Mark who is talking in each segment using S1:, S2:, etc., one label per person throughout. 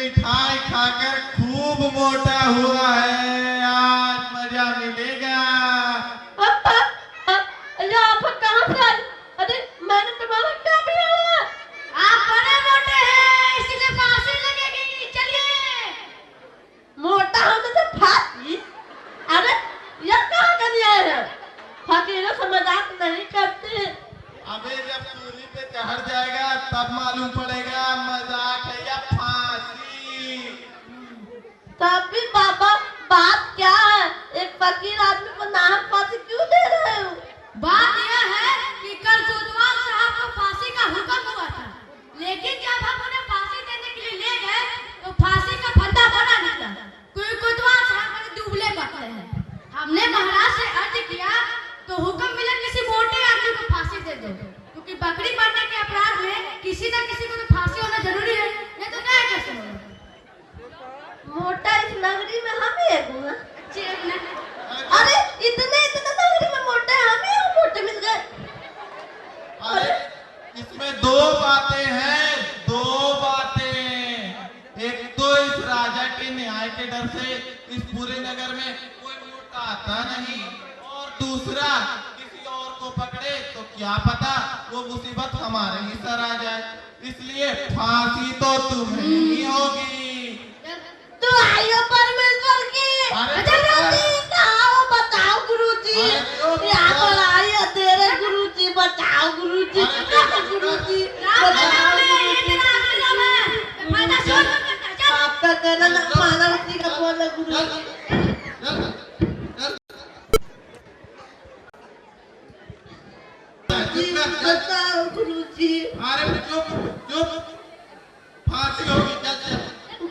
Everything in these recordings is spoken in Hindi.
S1: मिठाई खाकर खूब मोटा हुआ है, आज मजा मिलेगा।
S2: आप कहाँ से आए? अरे मैंने तुम्हारा क्या बिगाड़ा?
S3: आप बड़े मोटे हैं इसलिए फांसी लगेगी, चलिए।
S2: मोटा होने से फांसी? अरे यह कहाँ कर लिया है? फकीरों से मजाक नहीं करते।
S1: अबे जब सूली पे चढ़ जाएगा तब मालूम पड़ेगा मजाक है या फांसी।
S2: तब भी बाबा बात क्या है? एक फकीर आदमी को नाहक फांसी क्यों दे रहे हो?
S3: बात यह है कि कल कोतवाल साहब को फांसी का हुक्म हुआ था, लेकिन जब हम उन्हें फांसी देने के लिए ले गए तो फांसी का फंदा बड़ा निकला। कोई कोतवाल साहब बड़े दुबले पतले हैं। हमने महाराज से अर्ज किया तो हुक्म मिला किसी मोटे आदमी को फांसी दे दो, क्योंकि बकरी मारने के अपराध में किसी न किसी को तो फांसी होना जरूरी है, नहीं तो न्याय कैसे होगा।
S2: मोटा इस नगरी में हम ही एक हूँ।
S3: अरे
S2: इतने नगरी में मोटे हम ही मोटे मिल गए।
S1: अरे इसमें दो बातें हैं, दो बातें। एक तो इस राजा के न्याय के डर से इस पूरे नगर में कोई मोटा आता नहीं, और दूसरा किसी और को पकड़े तो क्या पता वो मुसीबत हमारे ही सर आ जाए, इसलिए फांसी तो तुम्हें ही होगी।
S2: तो आइयो परमेश्वर की।
S1: अरे
S2: गुरुजी कहाँ बताओ गुरुजी। यहाँ पर आइए तेरे गुरुजी बताओ गुरुजी। गुरुजी आपका कहना ना माना उसी का बोला गुरुजी। बताओ गुरुजी।
S1: अरे चुप चुप, फांसी होगी चल।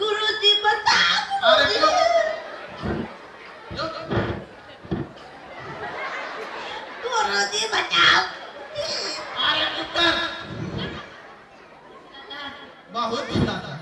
S2: गुरुजी बताओ
S1: अरे
S2: गुरुजी बताओ।
S1: अरे चुप कर, बहुत चिल्लाता है।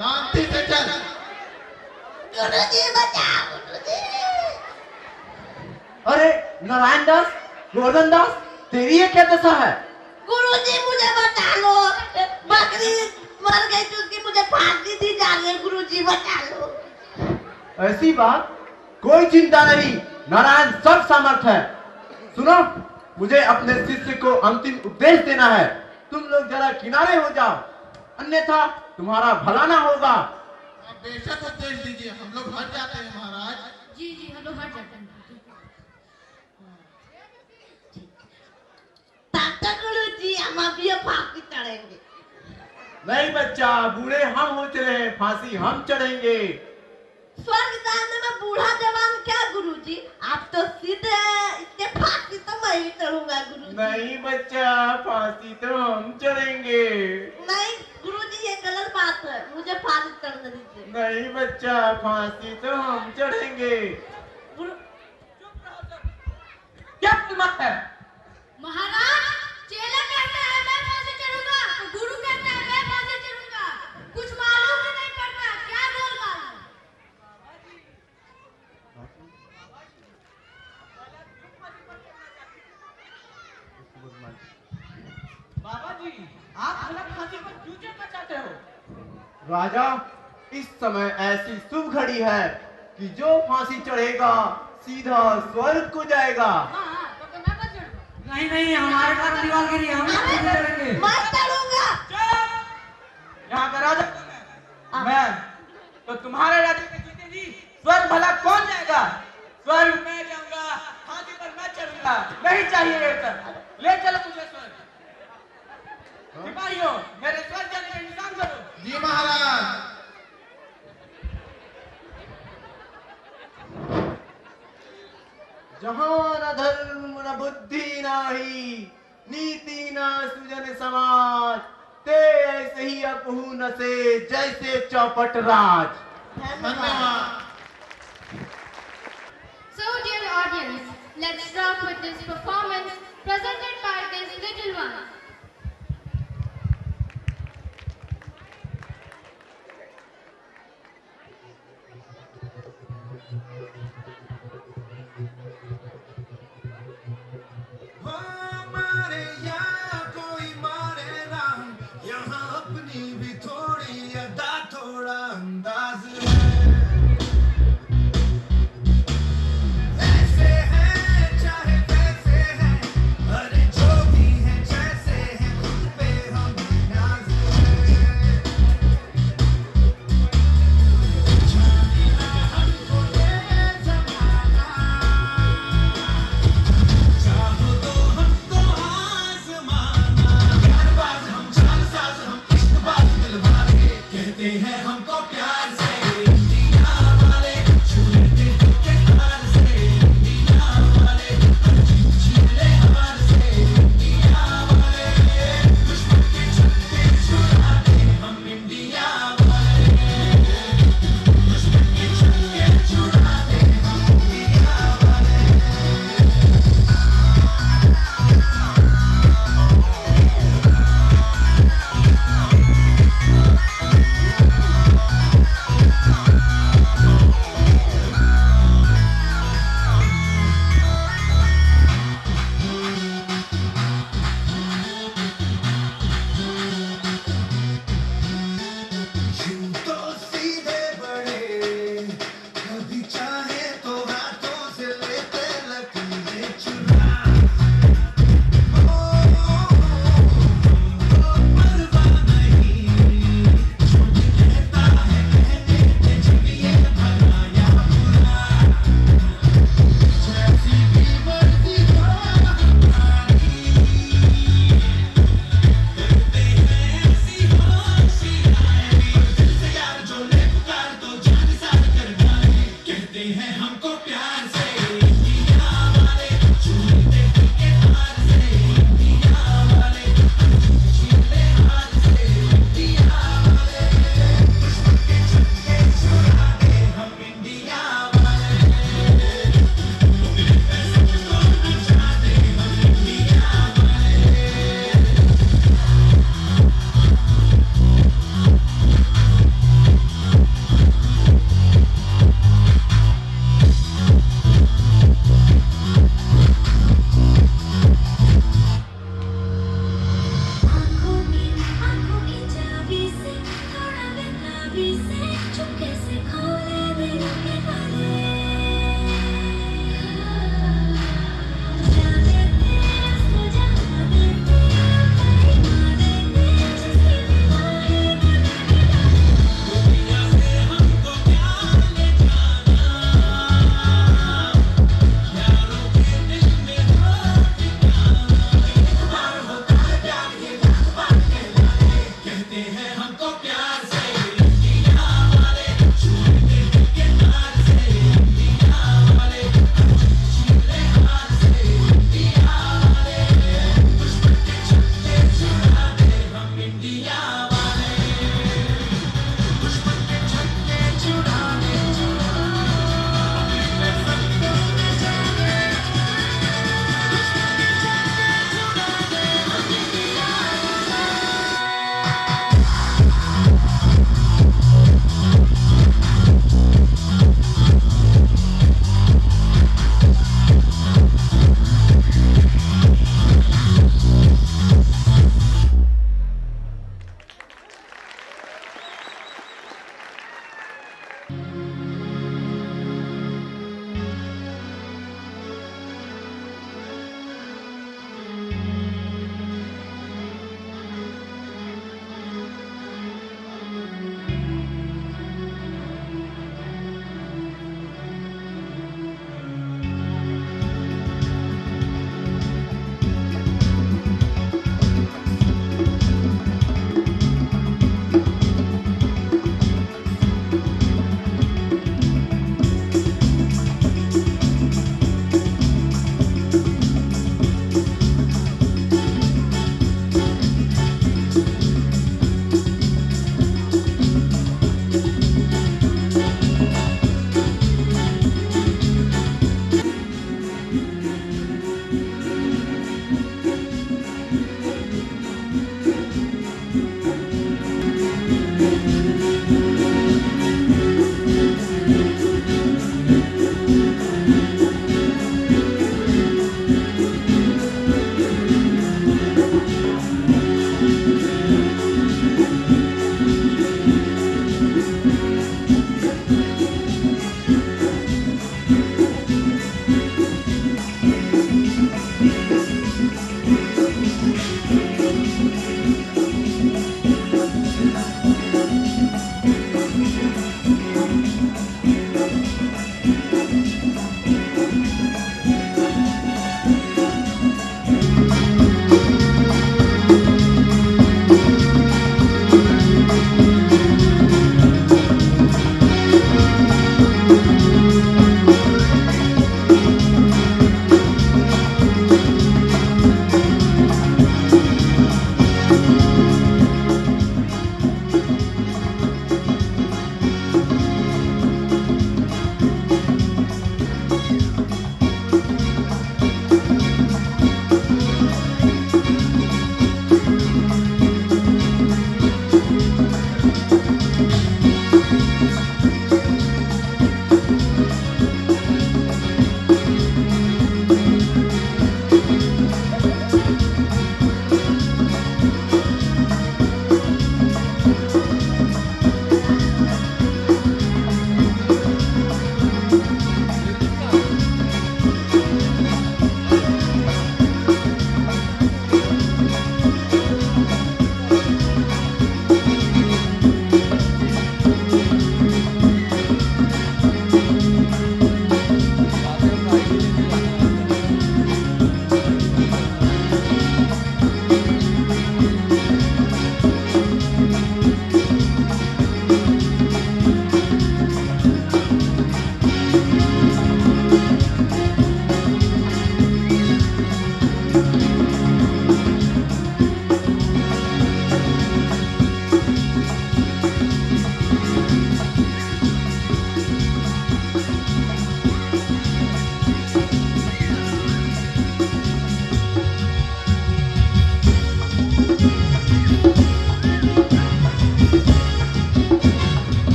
S1: शांति से चल।
S2: गुरुजी बताओ गुरुजी।
S4: अरे नारायण दास, गोवर्धन दास, तेरी ये क्या दशा है?
S2: गुरुजी मुझे बता लो, बकरी मर गई तो उसकी मुझे फांसी दी जा रही है। गुरुजी बता लो।
S4: ऐसी बात, कोई चिंता नहीं, नारायण सब समर्थ है। सुनो, मुझे अपने शिष्य को अंतिम उपदेश देना है। तुम लोग जरा किनारे हो जाओ, अन्यथा तुम्हारा भला ना होगा।
S1: आप बेशक उपदेश दीजिए, हम लोग हट जाते हैं महाराज।
S3: जी जी हम लोग हट जाते हैं।
S2: गुरुजी हम अभी फांसी चढ़ेंगे।
S4: नहीं बच्चा, बूढ़े हम हो चले हैं, फांसी हम चढ़ेंगे।
S2: स्वर्ग जाने में बूढ़ा जवान क्या गुरुजी? आप तो सीधे इसके फांसी तो मैं ही चढ़ूंगा गुरुजी।
S4: नहीं बच्चा, फांसी तो हम चढ़ेंगे।
S2: नहीं गुरुजी ये गलत बात है, मुझे फांसी चढ़ने दीजिए।
S4: नहीं बच्चा, फांसी तो हम चढ़ेंगे। क्या बात है?
S3: महाराज, चेला कहता है मैं फांसी चढ़ूंगा, तो गुरु कहता है मैं फांसी चढ़ूंगा। कुछ मालूम ही नहीं पड़ता, क्या गोलमाल है?
S5: बाबा जी, आप गलत फांसी पर क्यों चढ़ना चाहते हो?
S4: राजा, इस समय ऐसी शुभ घड़ी है कि जो फांसी चढ़ेगा सीधा स्वर्ग को जाएगा।
S3: हाँ, तो मैं मत चढ़ूंगा।
S5: नहीं नहीं, हमारे घर दीवारगिरी हम नहीं चढ़ेंगे।
S2: मैं चढ़ूंगा।
S5: यहाँ का राजा कौन है? मैं। तो तुम्हारे राजा के जीते जी स्वर्ग भला कौन जाएगा? स्वर्ग मैं जाऊंगा, फांसी पर मैं चढ़ूंगा। नहीं चाहिए ये सब, ले चलो मुझे स्वर्ग। सिपाहियों, मेरे स्वर्ग जाने का इंतजाम करो।
S1: जी महाराज।
S4: जहाँ न धर्म न बुद्धि नाही, नीति न सुजन समाज, ते ऐसे ही अपहू न से जैसे चौपट राज।
S1: धन्यवाद।
S3: So dear audience, let's rock with this performance presented by this little one.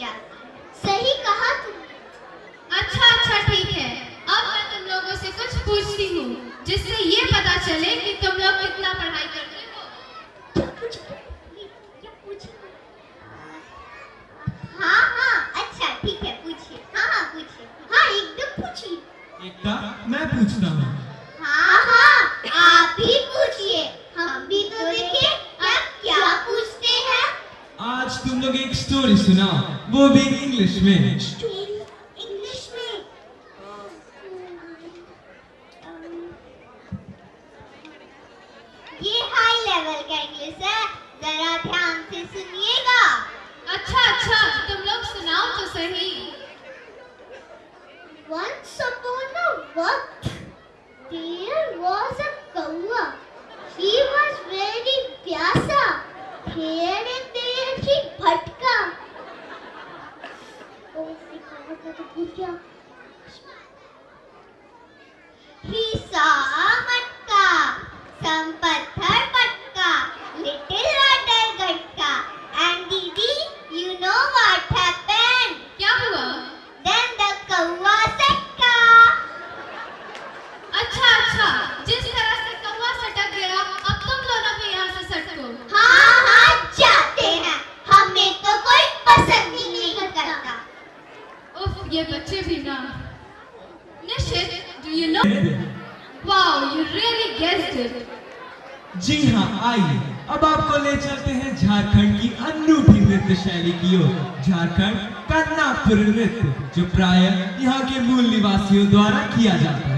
S6: जाता है। सही कहा तुमने।
S3: अच्छा ठीक है, अब मैं तुम लोगों से कुछ पूछती हूँ जिससे ये पता चले कि तुम लोग कितना पढ़ाई करते हो।
S6: क्या पूछे? हाँ, अच्छा ठीक है, पूछिए। हाँ, पूछिए। हाँ, एकदम पूछिए।
S1: एकता, मैं पूछता हूँ।
S6: हाँ, आप ही पूछिए। हम भी तो देखें आप क्या पूछते हैं।
S1: आज तुम लोग एक स्टोरी सुनाओ, वो भी इंग्लिश में।
S6: स्टोरी इंग्लिश में। ये हाई लेवल का इंग्लिश है, जरा ध्यान से सुनिएगा।
S3: अच्छा तुम लोग सुनाओ तो सही।
S6: Once upon a वक्त there was a कौवा. He was very प्यासा. Here and there he भटका. कहावत में तो भूल गया. He saw a मटका. Some पत्थर पटका. Little water gatka. And दीदी, you know what happened?
S3: क्या हुआ?
S6: Then the कौवा सटका.
S3: अच्छा जिस तरह से कौवा सटक गया, अब तुम दोनों भी यहाँ से सटको।
S6: हाँ, जाते हैं। हमें तो कोई पसंद ही नहीं करता।
S3: उफ, ये बच्चे भी ना। निशित, do you know? Wow, you really guessed it.
S1: जी हाँ, आइए अब आपको ले चलते हैं झारखंड की अनूठी नृत्य शैली की ओर। झारखंड का नागपुर नृत्य, जो प्राय यहाँ के मूल निवासियों द्वारा किया जाता है।